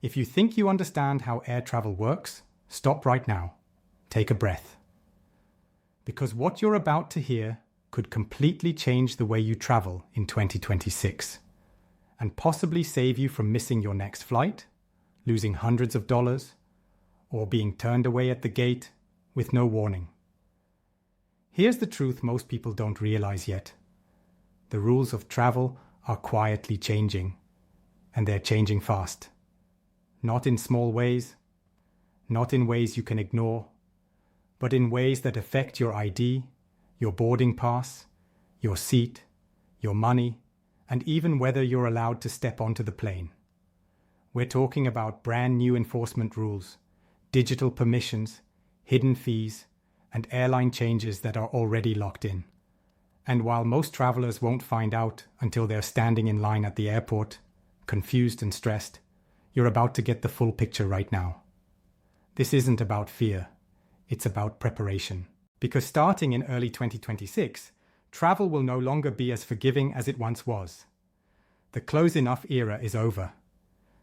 If you think you understand how air travel works, stop right now. Take a breath. Because what you're about to hear could completely change the way you travel in 2026 and possibly save you from missing your next flight, losing hundreds of dollars, or being turned away at the gate with no warning. Here's the truth most people don't realize yet. The rules of travel are quietly changing, and they're changing fast. Not in small ways, not in ways you can ignore, but in ways that affect your ID, your boarding pass, your seat, your money, and even whether you're allowed to step onto the plane. We're talking about brand new enforcement rules, digital permissions, hidden fees, and airline changes that are already locked in. And while most travelers won't find out until they're standing in line at the airport, confused and stressed, you're about to get the full picture right now. This isn't about fear, it's about preparation. Because starting in early 2026, travel will no longer be as forgiving as it once was. The close enough era is over.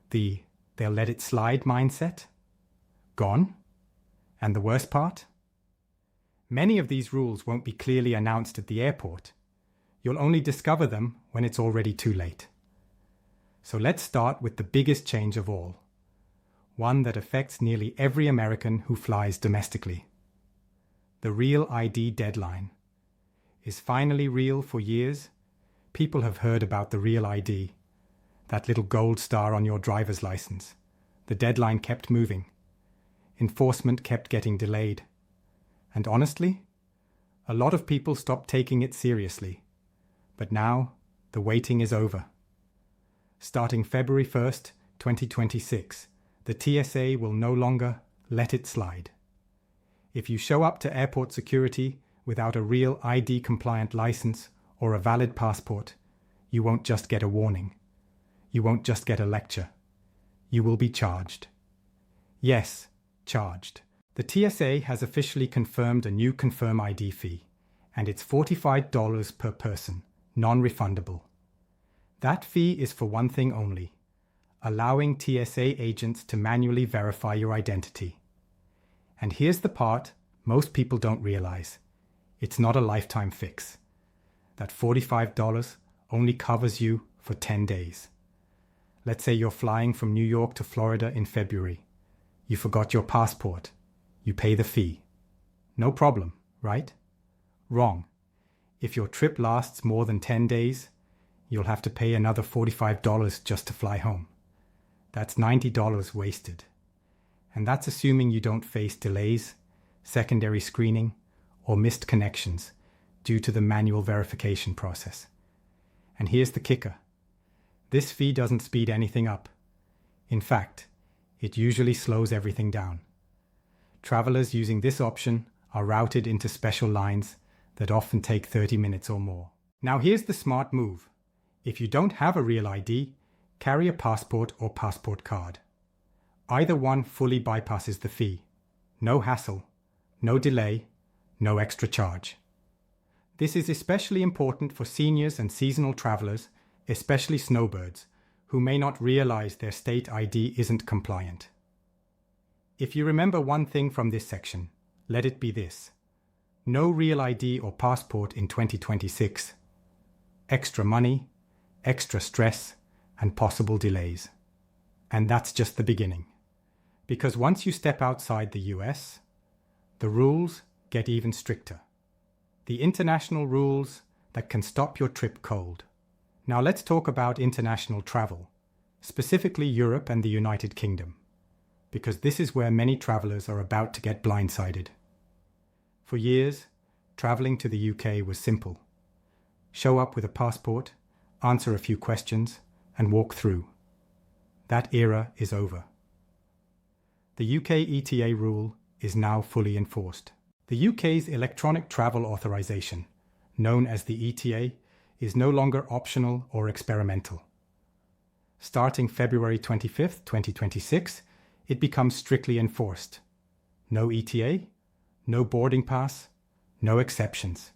The they'll let it slide mindset? Gone? And the worst part? Many of these rules won't be clearly announced at the airport. You'll only discover them when it's already too late. So let's start with the biggest change of all. One that affects nearly every American who flies domestically. The Real ID deadline. Is finally real for years? People have heard about the Real ID, that little gold star on your driver's license. The deadline kept moving. Enforcement kept getting delayed. And honestly, a lot of people stopped taking it seriously. But now, the waiting is over. Starting February 1st, 2026, the TSA will no longer let it slide. If you show up to airport security without a Real ID-compliant license or a valid passport, you won't just get a warning. You won't just get a lecture. You will be charged. Yes, charged. The TSA has officially confirmed a new Confirm ID fee, and it's $45 per person, non-refundable. That fee is for one thing only, allowing TSA agents to manually verify your identity. And here's the part most people don't realize. It's not a lifetime fix. That $45 only covers you for 10 days. Let's say you're flying from New York to Florida in February. You forgot your passport. You pay the fee. No problem, right? Wrong. If your trip lasts more than 10 days, you'll have to pay another $45 just to fly home. That's $90 wasted. And that's assuming you don't face delays, secondary screening, or missed connections due to the manual verification process. And here's the kicker. This fee doesn't speed anything up. In fact, it usually slows everything down. Travelers using this option are routed into special lines that often take 30 minutes or more. Now here's the smart move. If you don't have a Real ID, carry a passport or passport card. Either one fully bypasses the fee. No hassle, no delay, no extra charge. This is especially important for seniors and seasonal travelers, especially snowbirds, who may not realize their state ID isn't compliant. If you remember one thing from this section, let it be this. No Real ID or passport in 2026. Extra money, extra stress, and possible delays. And that's just the beginning. Because once you step outside the US, the rules get even stricter. The international rules that can stop your trip cold. Now let's talk about international travel, specifically Europe and the United Kingdom, because this is where many travelers are about to get blindsided. For years, traveling to the UK was simple. Show up with a passport, answer a few questions, and walk through. That era is over. The UK ETA rule is now fully enforced. The UK's electronic travel authorization, known as the ETA, is no longer optional or experimental. Starting February 25th, 2026, it becomes strictly enforced. No ETA, no boarding pass, no exceptions.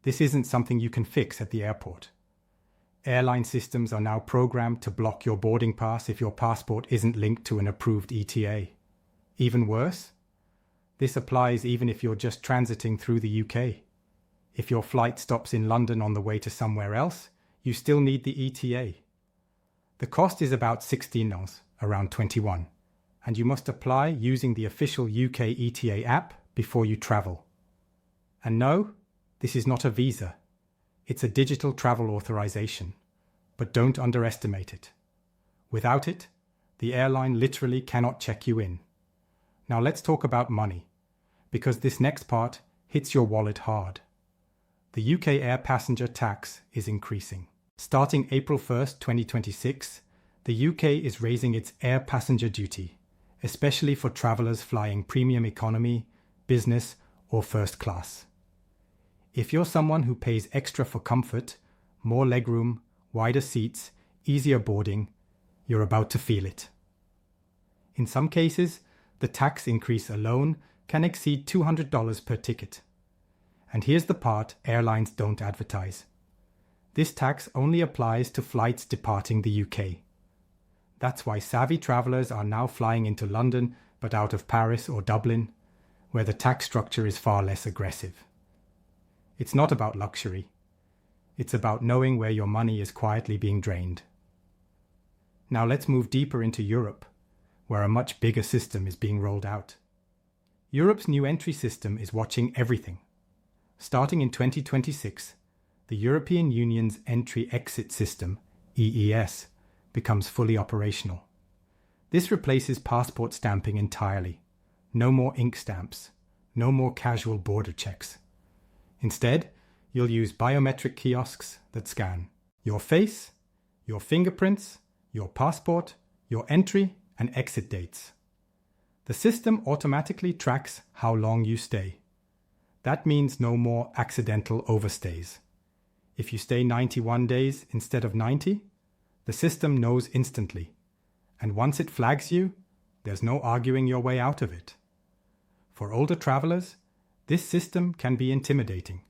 This isn't something you can fix at the airport. Airline systems are now programmed to block your boarding pass if your passport isn't linked to an approved ETA. Even worse, this applies even if you're just transiting through the UK. If your flight stops in London on the way to somewhere else, you still need the ETA. The cost is about 16 £, around 21, and you must apply using the official UK ETA app before you travel. And no, this is not a visa. It's a digital travel authorization, but don't underestimate it. Without it, the airline literally cannot check you in. Now let's talk about money, because this next part hits your wallet hard. The UK air passenger tax is increasing. Starting April 1st, 2026, the UK is raising its air passenger duty, especially for travellers flying premium economy, business, or first class. If you're someone who pays extra for comfort, more legroom, wider seats, easier boarding, you're about to feel it. In some cases, the tax increase alone can exceed $200 per ticket. And here's the part airlines don't advertise. This tax only applies to flights departing the UK. That's why savvy travellers are now flying into London but out of Paris or Dublin, where the tax structure is far less aggressive. It's not about luxury. It's about knowing where your money is quietly being drained. Now let's move deeper into Europe, where a much bigger system is being rolled out. Europe's new entry system is watching everything. Starting in 2026, the European Union's entry-exit system, EES, becomes fully operational. This replaces passport stamping entirely. No more ink stamps, no more casual border checks. Instead, you'll use biometric kiosks that scan your face, your fingerprints, your passport, your entry and exit dates. The system automatically tracks how long you stay. That means no more accidental overstays. If you stay 91 days instead of 90, the system knows instantly. And once it flags you, there's no arguing your way out of it. For older travelers, this system can be intimidating.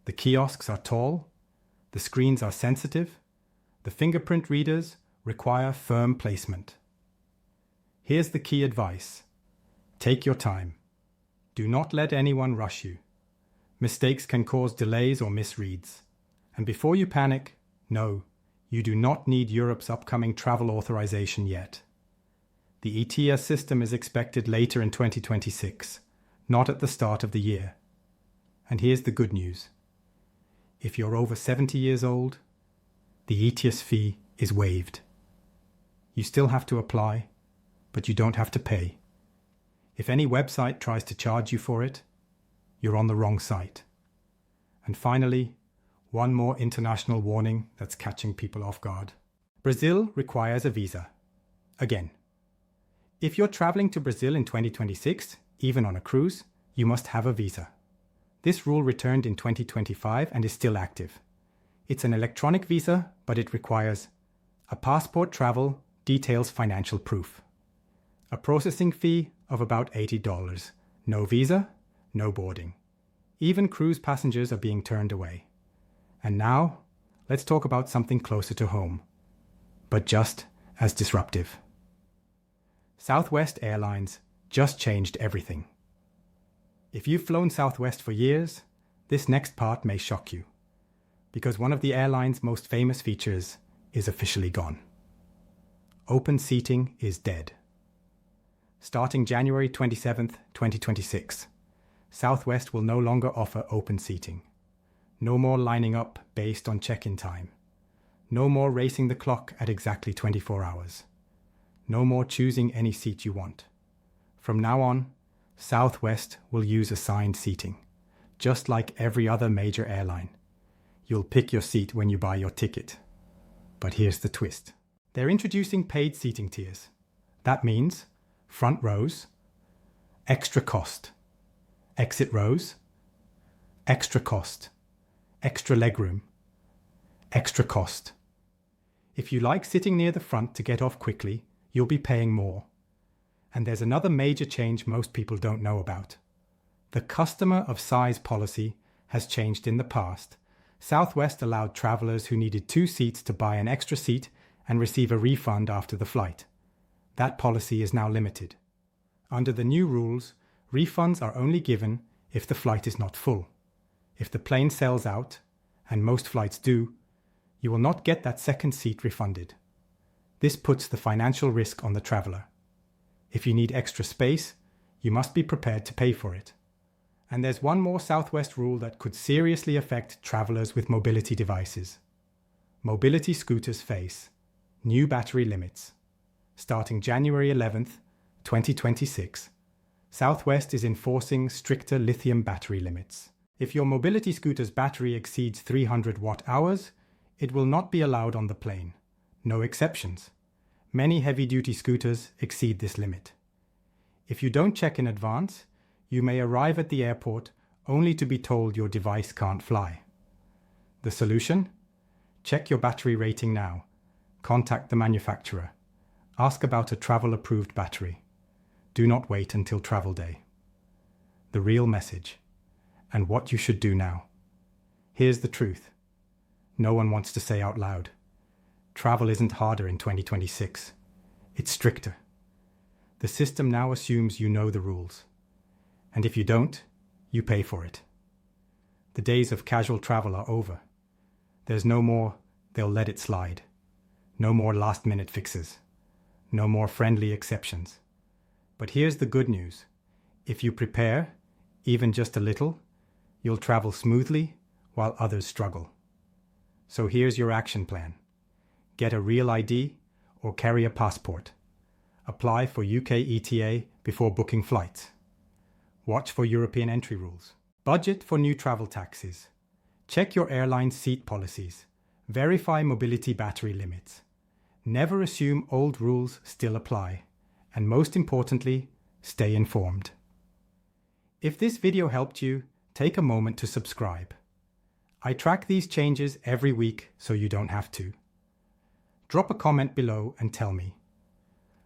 The kiosks are tall, the screens are sensitive, the fingerprint readers require firm placement. Here's the key advice. Take your time. Do not let anyone rush you. Mistakes can cause delays or misreads. And before you panic, no, you do not need Europe's upcoming travel authorization yet. The ETIAS system is expected later in 2026, not at the start of the year. And here's the good news. If you're over 70 years old, the ETIAS fee is waived. You still have to apply, but you don't have to pay. If any website tries to charge you for it, you're on the wrong site. And finally, one more international warning that's catching people off guard. Brazil requires a visa. Again. If you're traveling to Brazil in 2026, even on a cruise, you must have a visa. This rule returned in 2025 and is still active. It's an electronic visa, but it requires a passport travel details financial proof, a processing fee of about $80, no visa, no boarding. Even cruise passengers are being turned away. And now, let's talk about something closer to home, but just as disruptive. Southwest Airlines just changed everything. If you've flown Southwest for years, this next part may shock you, because one of the airline's most famous features is officially gone. Open seating is dead. Starting January 27th, 2026, Southwest will no longer offer open seating. No more lining up based on check-in time. No more racing the clock at exactly 24 hours. No more choosing any seat you want. From now on, Southwest will use assigned seating, just like every other major airline. You'll pick your seat when you buy your ticket. But here's the twist. They're introducing paid seating tiers. That means front rows, extra cost. Exit rows, extra cost. Extra legroom, extra cost. If you like sitting near the front to get off quickly, you'll be paying more. And there's another major change most people don't know about. The customer of size policy has changed in the past, Southwest allowed travelers who needed 2 seats to buy an extra seat and receive a refund after the flight. That policy is now limited. Under the new rules, refunds are only given if the flight is not full. If the plane sells out, and most flights do, you will not get that second seat refunded. This puts the financial risk on the traveler. If you need extra space, you must be prepared to pay for it. And there's one more Southwest rule that could seriously affect travelers with mobility devices. Mobility scooters face new battery limits. Starting January 11th, 2026, Southwest is enforcing stricter lithium battery limits. If your mobility scooter's battery exceeds 300 watt-hours, it will not be allowed on the plane. No exceptions. Many heavy-duty scooters exceed this limit. If you don't check in advance, you may arrive at the airport only to be told your device can't fly. The solution? Check your battery rating now. Contact the manufacturer. Ask about a travel-approved battery. Do not wait until travel day. The real message, and what you should do now. Here's the truth. No one wants to say out loud. Travel isn't harder in 2026. It's stricter. The system now assumes you know the rules. And if you don't, you pay for it. The days of casual travel are over. There's no more, they'll let it slide. No more last-minute fixes. No more friendly exceptions. But here's the good news. If you prepare, even just a little, you'll travel smoothly while others struggle. So here's your action plan. Get a real ID or carry a passport. Apply for UK ETA before booking flights. Watch for European entry rules. Budget for new travel taxes. Check your airline's seat policies. Verify mobility battery limits. Never assume old rules still apply. And most importantly, stay informed. If this video helped you, take a moment to subscribe. I track these changes every week so you don't have to. Drop a comment below and tell me,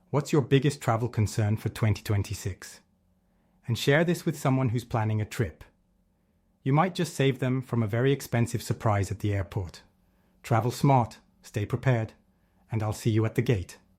what's your biggest travel concern for 2026? And share this with someone who's planning a trip. You might just save them from a very expensive surprise at the airport. Travel smart, stay prepared, and I'll see you at the gate.